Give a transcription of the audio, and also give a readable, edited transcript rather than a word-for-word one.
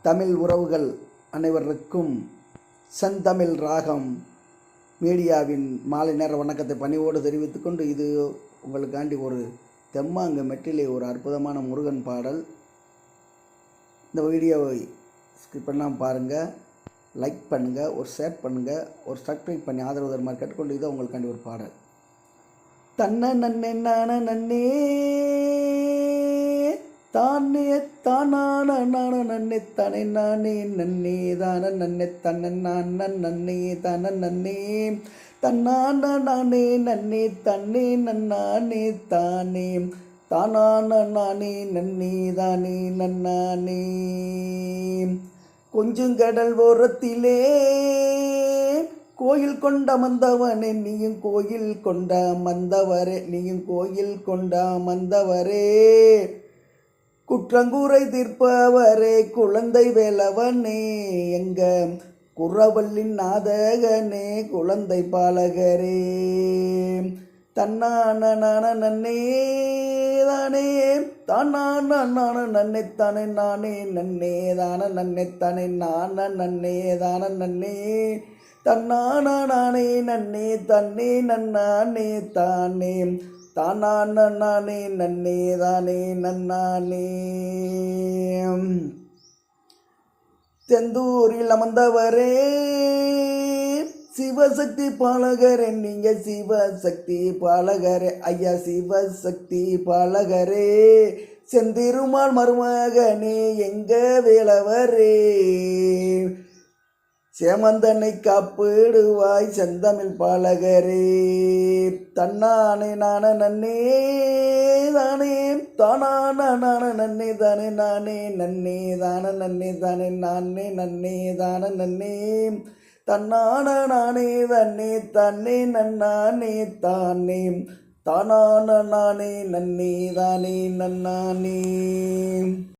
தமிழ் உறவுகள் அனைவருக்கும் செந்தமிழ் ராகம் மீடியாவின் மாலை நேர வணக்கத்தை பணிவோடு தெரிவித்துக்கொண்டு, இது உங்களுக்காண்டி ஒரு தெம்மாங்கு மெட்டிலே ஒரு அற்புதமான முருகன் பாடல். இந்த வீடியோவை ஸ்கிப் பண்ணாமல் பாருங்கள், லைக் பண்ணுங்கள், ஒரு ஷேர் பண்ணுங்கள், ஒரு சப்ஸ்கிரைப் பண்ணி ஆதரவு தருமாறு கேட்டுக்கொண்டு, இதை உங்களுக்காண்டி ஒரு பாடல். தன்ன நன்னே நான நன்னே தானே தானான நான நன்னே தனே நானே நன்னே தான நன்னே தன்ன நான் நன்னே தன நன்னே தன்னான நானே நன்னே தன்னே நன்னானே தானே தானான நானே நன்னே தானே நன்னானே. கொஞ்சம் கடல் ஓரத்திலே கோயில் கொண்ட மந்தவனே நீயும் கோயில் கொண்ட மந்தவரே, நீயும் கோயில் கொண்ட மந்தவரே, குற்றங்கூரை தீர்ப்பவரே, குழந்தை வேலவனே, எங்க குறவல்லின் நாதகனே, குழந்தை பாலகரே. தன்னான நான நன்னே தானே தானான நான நன்னே தானே நானே நன்னே தான நன்னே தானே நான நன்னே தான நன்னே தன்னான நானே நன்னே தன்னே நன்னானே தானே தானான நானே நன்னே தானே நன்னானே. தெந்தூரில் அமர்ந்தவரே சிவசக்தி பாலகரே, நீங்க சிவசக்தி பாலகரே, ஐயா சிவசக்தி பாலகரே, செந்திருமால் மருமகனே, எங்க வேலவரே, சேமந்தனை காப்பிடுவாய் செந்தமிழ் பாலகரே. தன்னானே நான நன்னே தானே தானான நான நன்னே தானே நானே நன்னே தான நன்னே தானே நானே நன்னே தான நன்னே தன்னான நானே தன்னே தன்னே நன்னானே தானே தானான நானே நன்னே தானே நன்னானே.